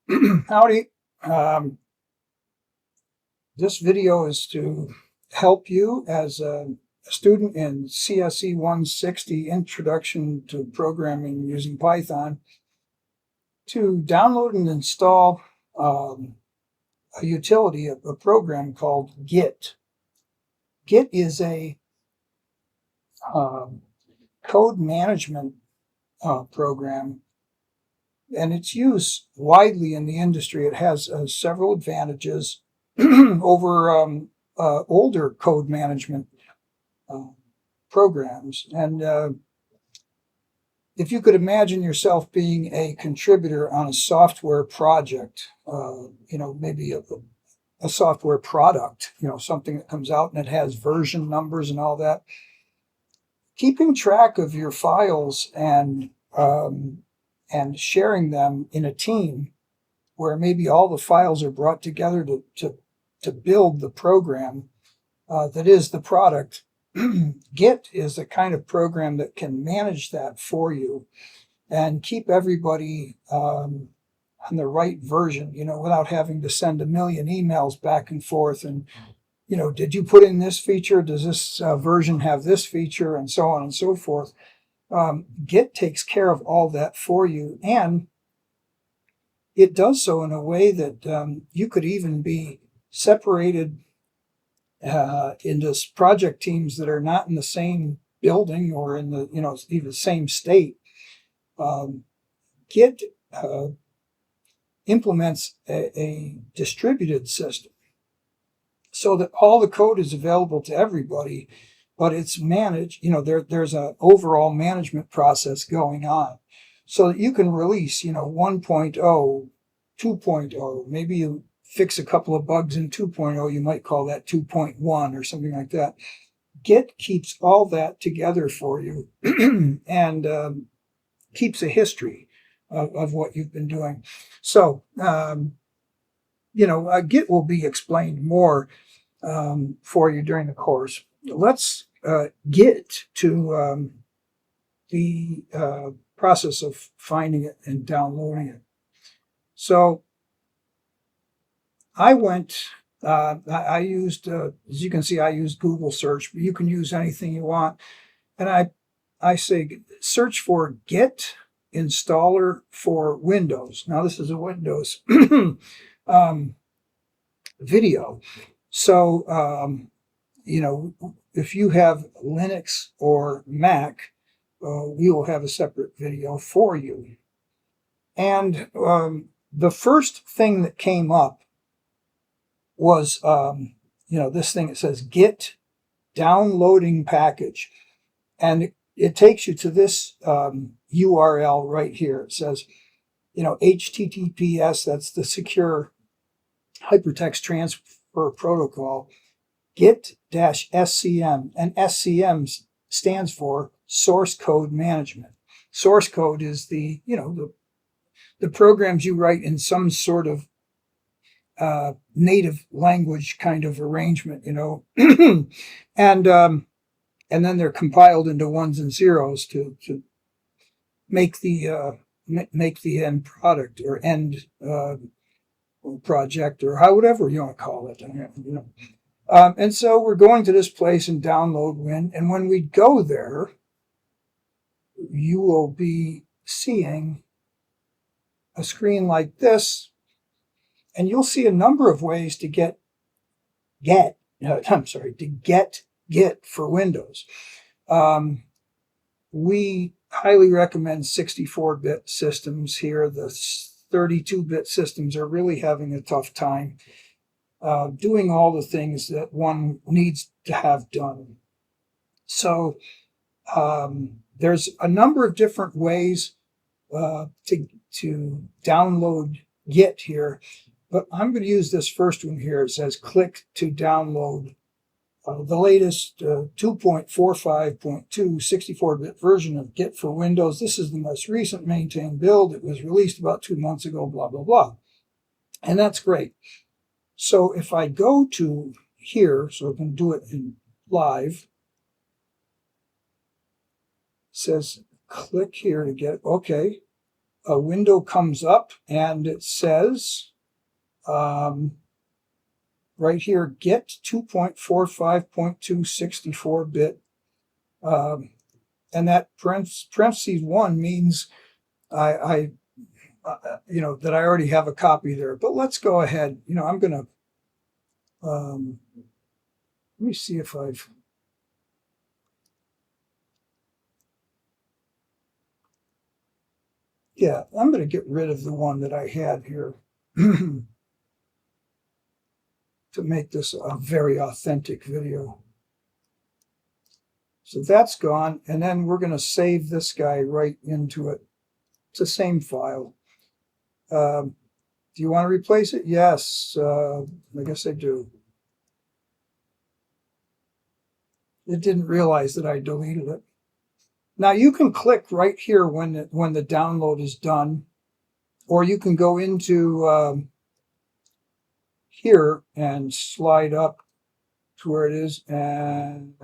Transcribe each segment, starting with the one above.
Howdy. Um, this video is to help you as a student in CSE 160, Introduction to Programming Using Python, to download and install a utility, a program called Git. Git is a code management program, and it's used widely in the industry. It has several advantages over older code management programs. And if you could imagine yourself being a contributor on a software project, maybe a software product, something that comes out and it has version numbers and all that, keeping track of your files and sharing them in a team where maybe all the files are brought together to build the program that is the product. Git is the kind of program that can manage that for you and keep everybody on the right version, without having to send a million emails back and forth and, did you put in this feature? Does this version have this feature? And so on and so forth. Git takes care of all that for you, and it does so in a way that you could even be separated into project teams that are not in the same building or in the even the same state. Git implements a distributed system so that all the code is available to everybody, but it's managed. There's an overall management process going on, so that you can release 1.0, 2.0, maybe you fix a couple of bugs in 2.0, you might call that 2.1 or something like that. Git keeps all that together for you and keeps a history of what you've been doing. So, Git will be explained more for you during the course. Let's get to the process of finding it and downloading it. So I used, as you can see, I used Google search, but you can use anything you want. And I say, search for Git installer for Windows. Now, this is a Windows video. So, if you have Linux or Mac, we will have a separate video for you. And the first thing that came up was, this thing that says Git downloading package. And it takes you to this URL right here. It says, HTTPS, that's the secure hypertext transfer protocol, Git-SCM. And SCM stands for source code management. Source code is the programs you write in some sort of native language kind of arrangement, and then they're compiled into ones and zeros to make the end product or end project or whatever you want to call it, and so we're going to this place and download Win, and when we go there, you will be seeing a screen like this. And you'll see a number of ways to get Git for Windows. We highly recommend 64-bit systems here. The 32-bit systems are really having a tough time doing all the things that one needs to have done. So there's a number of different ways to download Git here. But I'm going to use this first one here. It says click to download the latest 2.45.2 64-bit version of Git for Windows. This is the most recent maintained build. It was released about 2 months ago, blah, blah, blah. And that's great. So if I go to here, so I can do it in live, it says click here to get, okay. a window comes up and it says, right here, get 2.45.264-bit. And that parentheses 1 means I that I already have a copy there. But let's go ahead. I'm going to, let me see if I've, yeah, I'm going to get rid of the one that I had here to make this a very authentic video. So that's gone. And then we're going to save this guy right into it. It's the same file. Do you want to replace it? Yes, I guess I do. It didn't realize that I deleted it. Now you can click right here when the download is done, or you can go into here and slide up to where it is, and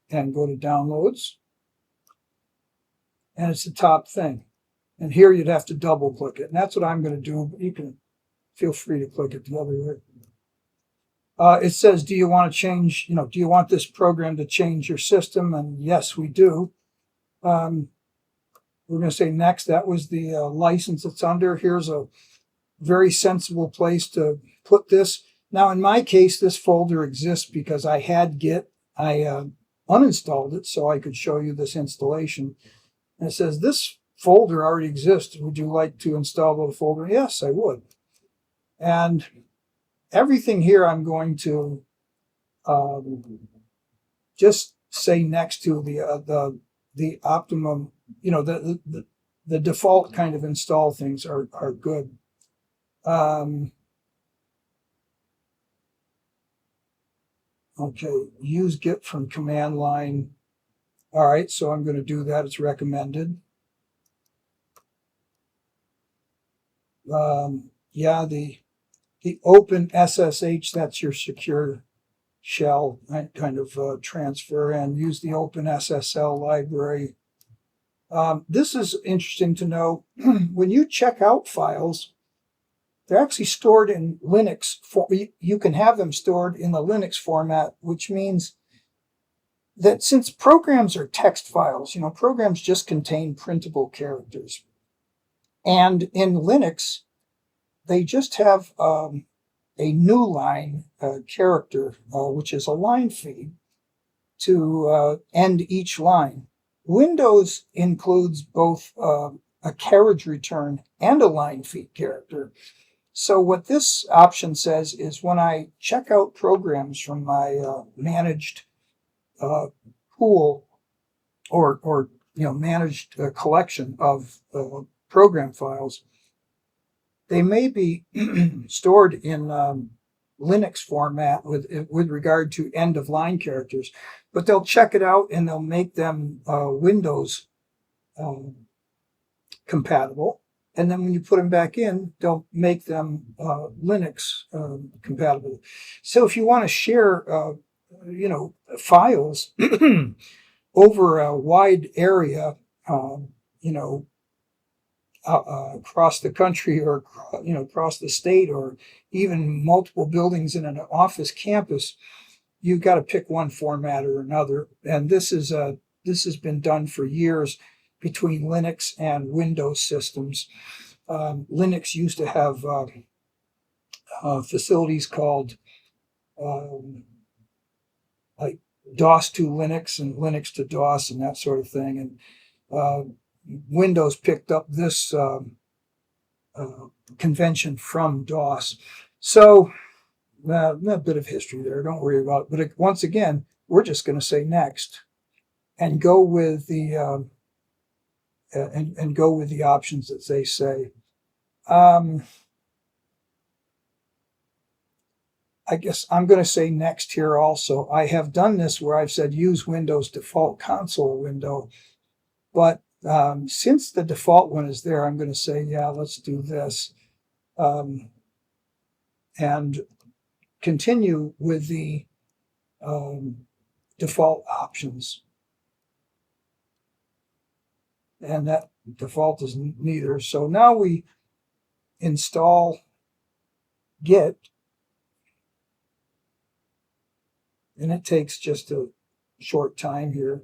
and go to downloads, and it's the top thing. And here you'd have to double click it, and that's what I'm going to do. But you can feel free to click it the other way. It says, do you want to change? Do you want this program to change your system? And yes, we do. We're going to say next. That was the license it's under. Here's a very sensible place to put this. Now, in my case, this folder exists because I had Git. I uninstalled it so I could show you this installation. And it says, this folder already exists. Would you like to install the folder? Yes, I would. And everything here I'm going to just say next to the optimum, the default kind of install things are good. Okay, use Git from command line. All right, so I'm going to do that. It's recommended. Yeah, the open SSH, that's your secure shell kind of transfer, and use the open SSL library. This is interesting to know. When you check out files, they're actually stored in Linux. You can have them stored in the Linux format, which means that since programs are text files, programs just contain printable characters. And in Linux, they just have a new line character, which is a line feed, to end each line. Windows includes both a carriage return and a line feed character. So what this option says is when I check out programs from my managed pool or managed collection of program files, they may be stored in Linux format with regard to end-of-line characters, but they'll check it out and they'll make them Windows compatible. And then when you put them back in, they'll make them Linux compatible. So if you want to share, files over a wide area, across the country or across the state or even multiple buildings in an office campus, you've got to pick one format or another. And this has been done for years between Linux and Windows systems. Linux used to have facilities called like DOS to Linux and Linux to DOS and that sort of thing. And Windows picked up this convention from DOS. So a bit of history there. Don't worry about it. But once again, we're just going to say next and go with the and go with the options that they say. I guess I'm going to say next here also. I have done this where I've said use Windows default console window, but since the default one is there, I'm going to say, yeah, let's do this. And continue with the default options. and that default is neither. So now we install Git, and it takes just a short time here.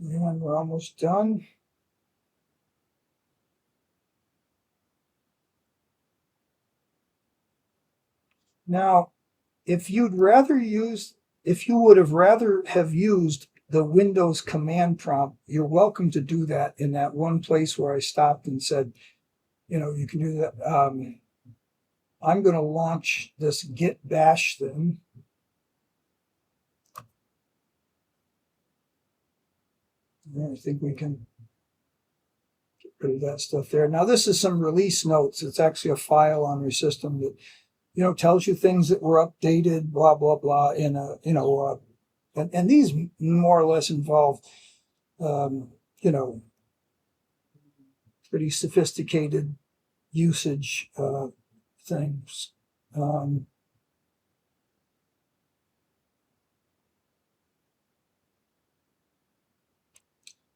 And we're almost done. Now, if you would have rather have used the Windows command prompt, you're welcome to do that in that one place where I stopped and said, you can do that. I'm going to launch this git bash thing. I think we can get rid of that stuff there. Now, this is some release notes. It's actually a file on your system that tells you things that were updated, blah blah blah. And these more or less involve, pretty sophisticated usage things.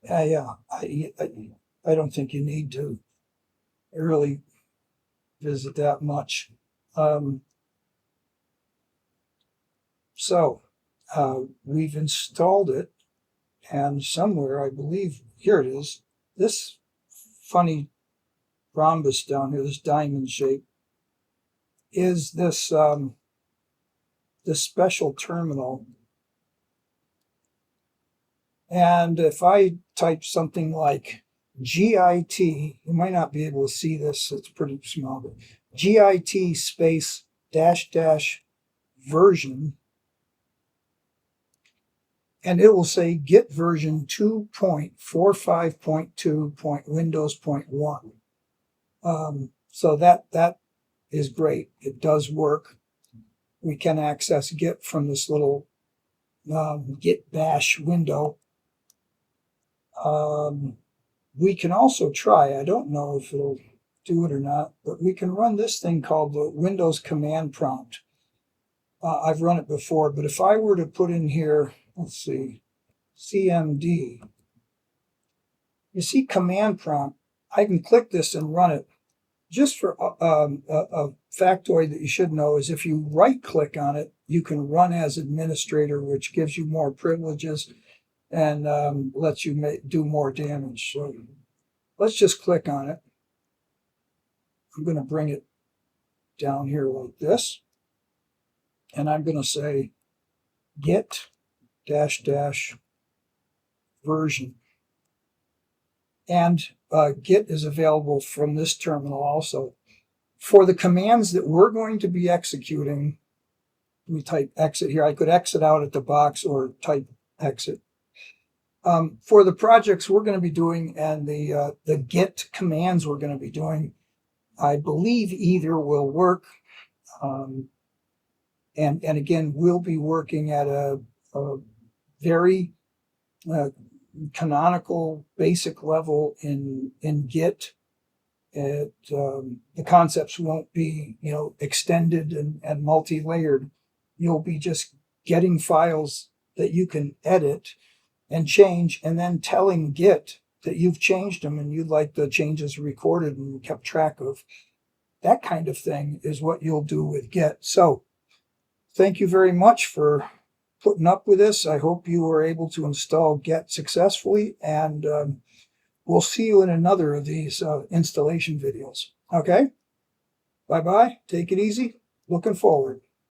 I don't think you need to really visit that much. So we've installed it, and somewhere, I believe, here it is, this funny rhombus down here, this diamond shape, is this special terminal. And if I type something like GIT, you might not be able to see this, it's pretty small, but GIT space -- version, and it will say git version 2.45.2.windows.1. So that is great. It does work. We can access Git from this little git bash window. We can also try, I don't know if it'll do it or not, but we can run this thing called the Windows command prompt. I've run it before, but if I were to put in here, let's see, CMD, you see command prompt, I can click this and run it. Just for a factoid that you should know is if you right click on it, you can run as administrator, which gives you more privileges and lets you do more damage. So let's just click on it. I'm going to bring it down here like this. And I'm going to say git -- version. And Git is available from this terminal also. For the commands that we're going to be executing, let me type exit here. I could exit out at the box or type exit. For the projects we're going to be doing and the Git commands we're going to be doing, I believe either will work. And again, we'll be working at a very canonical basic level in Git. The concepts won't be extended and multi-layered. You'll be just getting files that you can edit and change, and then telling Git that you've changed them and you'd like the changes recorded and kept track of. That kind of thing is what you'll do with Git. So thank you very much for putting up with this. I hope you were able to install Git successfully, and we'll see you in another of these installation videos. Okay? Bye-bye. Take it easy. Looking forward.